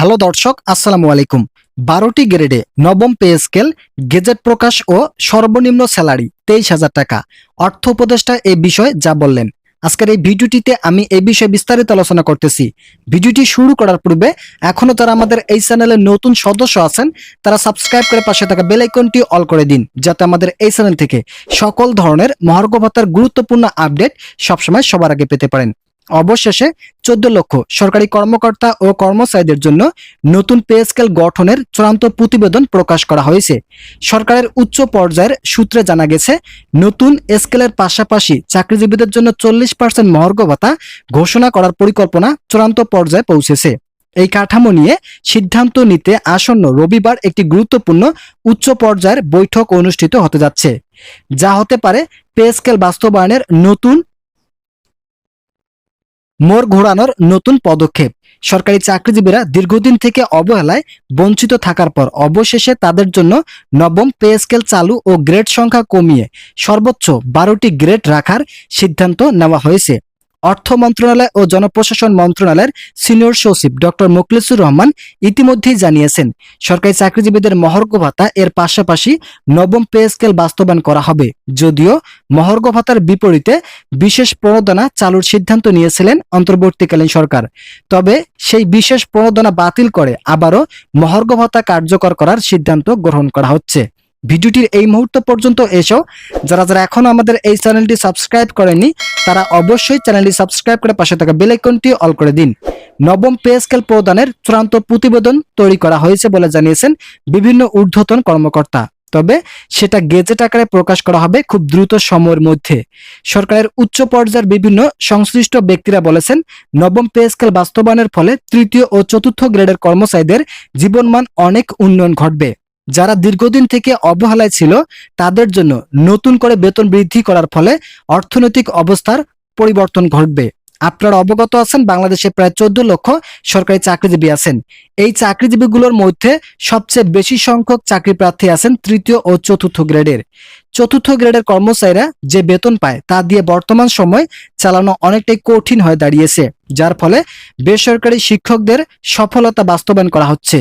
Hello দর্শক, আসসালামু আলাইকুম। 12টি গ্রেডে নবম পে স্কেল, গেজেট প্রকাশ ও সর্বনিম্ন স্যালারি 23,000 টাকা। অর্থ উপদেষ্টা এই বিষয়ে যা বললেন, আজকের এই ভিডিওটিতে আমি এই বিষয়ে বিস্তারিত আলোচনা করতেছি। ভিডিওটি শুরু করার পূর্বে এখনো যারা আমাদের এই চ্যানেলের নতুন সদস্য আছেন তারা সাবস্ক্রাইব করে পাশে থাকা বেল আইকনটি অল করে দিন, যাতে আমাদের এই চ্যানেল থেকে সকল ধরনের মহার্ঘ ভাতার গুরুত্বপূর্ণ আপডেট সবসময় সবার আগে পেতে পারেন। অবশেষে 14 লক্ষ সরকারি কর্মকর্তা ও কর্মচারীদের জন্য নতুন পে স্কেল গঠনের চূড়ান্ত প্রতিবেদন প্রকাশ করা হয়েছে। সরকারের উচ্চ পর্যায়ের সূত্রে জানা গেছে, নতুন স্কেলের পাশাপাশি চাকরিজীবীদের জন্য 40% মহার্ঘ ভাতা ঘোষণা করার পরিকল্পনা চূড়ান্ত পর্যায়ে পৌঁছেছে। এই কাঠামো নিয়ে সিদ্ধান্ত নিতে আসন্ন রবিবার একটি গুরুত্বপূর্ণ উচ্চ পর্যায়ের বৈঠক অনুষ্ঠিত হতে যাচ্ছে, যা হতে পারে পে স্কেল বাস্তবায়নের নতুন মোড় ঘোরানোর নতুন পদক্ষেপ। সরকারি চাকরিজীবীরা দীর্ঘদিন থেকে অবহেলায় বঞ্চিত থাকার পর অবশেষে তাদের জন্য নবম পে স্কেল চালু ও গ্রেড সংখ্যা কমিয়ে সর্বোচ্চ 12টি গ্রেড রাখার সিদ্ধান্ত নেওয়া হয়েছে। অর্থ মন্ত্রণালয় ও জনপ্রশাসন মন্ত্রণালয়ের সিনিয়র সচিব ডক্টর মোখলেছুর রহমান ইতিমধ্যেই জানিয়েছেন, সরকারি চাকরিজীবীদের মহার্ঘ ভাতা এর পাশাপাশি নবম পে স্কেল বাস্তবায়ন করা হবে। যদিও মহার্ঘ ভাতার বিপরীতে বিশেষ প্রণোদনা চালুর সিদ্ধান্ত নিয়েছিলেন অন্তর্বর্তীকালীন সরকার, তবে সেই বিশেষ প্রণোদনা বাতিল করে আবারও মহার্ঘ ভাতা কার্যকর করার সিদ্ধান্ত গ্রহণ করা হচ্ছে। ভিডিওটির এই মুহূর্ত পর্যন্ত এসেও যারা এখনো আমাদের এই চ্যানেলটি সাবস্ক্রাইব করেননি তারা অবশ্যই চ্যানেলটি সাবস্ক্রাইব করে পাশে থাকা বেল আইকনটি অল করে দিন। নবম পে স্কেল প্রদানের চূড়ান্ত প্রতিবেদন তৈরি করা হয়েছে বলে জানিয়েছেন বিভিন্ন ঊর্ধ্বতন কর্মকর্তা, তবে সেটা গেজেট আকারে প্রকাশ করা হবে খুব দ্রুত সময়ের মধ্যে। সরকারের উচ্চ পর্যায়ের বিভিন্ন সংশ্লিষ্ট ব্যক্তিরা বলেছেন, নবম পে স্কেল বাস্তবায়নের ফলে তৃতীয় ও চতুর্থ গ্রেডের কর্মচারীদের জীবনমান অনেক উন্নয়ন ঘটবে। যারা দীর্ঘদিন থেকে অবহেলায় ছিল তাদের জন্য নতুন করে বেতন বৃদ্ধি করার ফলে অর্থনৈতিক অবস্থার পরিবর্তন ঘটবে। আপনারা অবগত আছেন, বাংলাদেশে প্রায় 14 লক্ষ সরকারি চাকরিজীবী আছেন। এই চাকরিজীবীগুলোর মধ্যে সবচেয়ে বেশি সংখ্যক চাকরি প্রার্থী আছেন তৃতীয় ও চতুর্থ গ্রেডের। চতুর্থ গ্রেডের কর্মচারীরা যে বেতন পায় তা দিয়ে বর্তমান সময় চালানো অনেকটাই কঠিন হয়ে দাঁড়িয়েছে, যার ফলে বেসরকারি শিক্ষকদের সফলতা বাস্তবায়ন করা হচ্ছে।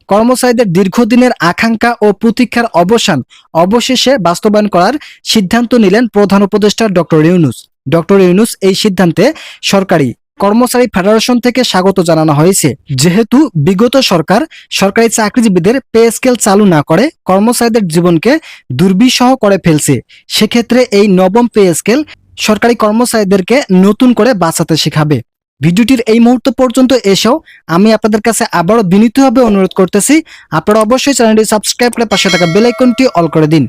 কর্মচারীদের দীর্ঘদিনের আকাঙ্ক্ষা ও প্রতীক্ষার অবসান অবশেষে বাস্তবায়ন করার সিদ্ধান্ত নিলেন প্রধান উপদেষ্টা ডক্টর ইউনূস। ডক্টর ইউনূস এই সিদ্ধান্তে সরকারি কর্মচারী ফেডারেশন থেকে স্বাগত জানানো হয়েছে। যেহেতু বিগত সরকার সরকারি চাকরিজীবীদের পে স্কেল চালু না করে কর্মচারীদের জীবনকে দুর্বিষহ করে ফেলছে, সেক্ষেত্রে এই নবম পে স্কেল সরকারি কর্মচারীদেরকে নতুন করে বাঁচাতে শেখাবে। ভিডিওটির এই মুহূর্ত পর্যন্ত এসেও আমি আপনাদের কাছে আবারও বিনীতভাবে অনুরোধ করতেছি, আপনারা অবশ্যই চ্যানেলটি সাবস্ক্রাইব করে পাশে থাকা বেল আইকনটি অল করে দিন।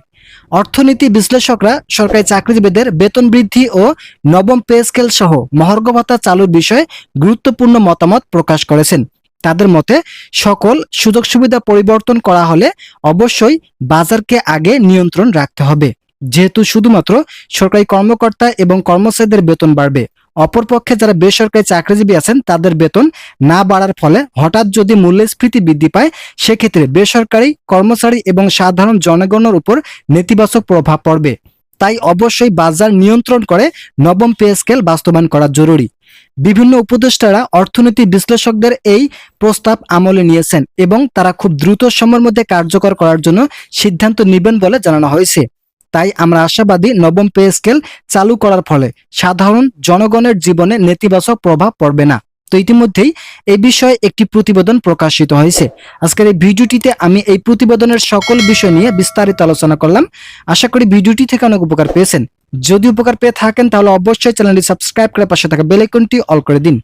অর্থনীতি বিশ্লেষকরা সরকারি চাকরিজীবীদের বেতন বৃদ্ধি ও নবম পে স্কেল সহ মহার্ঘ ভাতা চালুর বিষয়ে গুরুত্বপূর্ণ মতামত প্রকাশ করেছেন। তাদের মতে, সকল সুযোগ সুবিধা পরিবর্তন করা হলে অবশ্যই বাজারকে আগে নিয়ন্ত্রণ রাখতে হবে, যেহেতু শুধুমাত্র সরকারি কর্মকর্তা এবং কর্মচারীদের বেতন বাড়বে। অপরপক্ষে যারা বেসরকারি চাকরিজীবী আছেন তাদের বেতন না বাড়ার ফলে হঠাৎ যদি মূল্যস্ফীতি বৃদ্ধি পায়, সেক্ষেত্রে বেসরকারি কর্মচারী এবং সাধারণ জনগণের উপর নেতিবাচক প্রভাব পড়বে। তাই অবশ্যই বাজার নিয়ন্ত্রণ করে নবম পে স্কেল বাস্তবায়ন করা জরুরি। বিভিন্ন উপদেষ্টারা অর্থনীতি বিশ্লেষকদের এই প্রস্তাব আমলে নিয়েছেন এবং তারা খুব দ্রুত সময়ের মধ্যে কার্যকর করার জন্য সিদ্ধান্ত নেবেন বলে জানানো হয়েছে। তাই আমরা আশাবাদী, নবম পে স্কেল চালু করার ফলে সাধারণ জনগণের জীবনে নেতিবাচক প্রভাব পড়বে না। তো ইতিমধ্যেই এই বিষয়ে একটি প্রতিবেদন প্রকাশিত হয়েছে। আজকের এই ভিডিওটিতে আমি এই প্রতিবেদনের সকল বিষয় নিয়ে বিস্তারিত আলোচনা করলাম। আশা করি ভিডিওটি থেকে অনেক উপকার পেয়েছেন। যদি উপকার পেয়ে থাকেন তাহলে অবশ্যই চ্যানেলটি সাবস্ক্রাইব করে পাশে থাকা বেল আইকনটি অল করে দিন।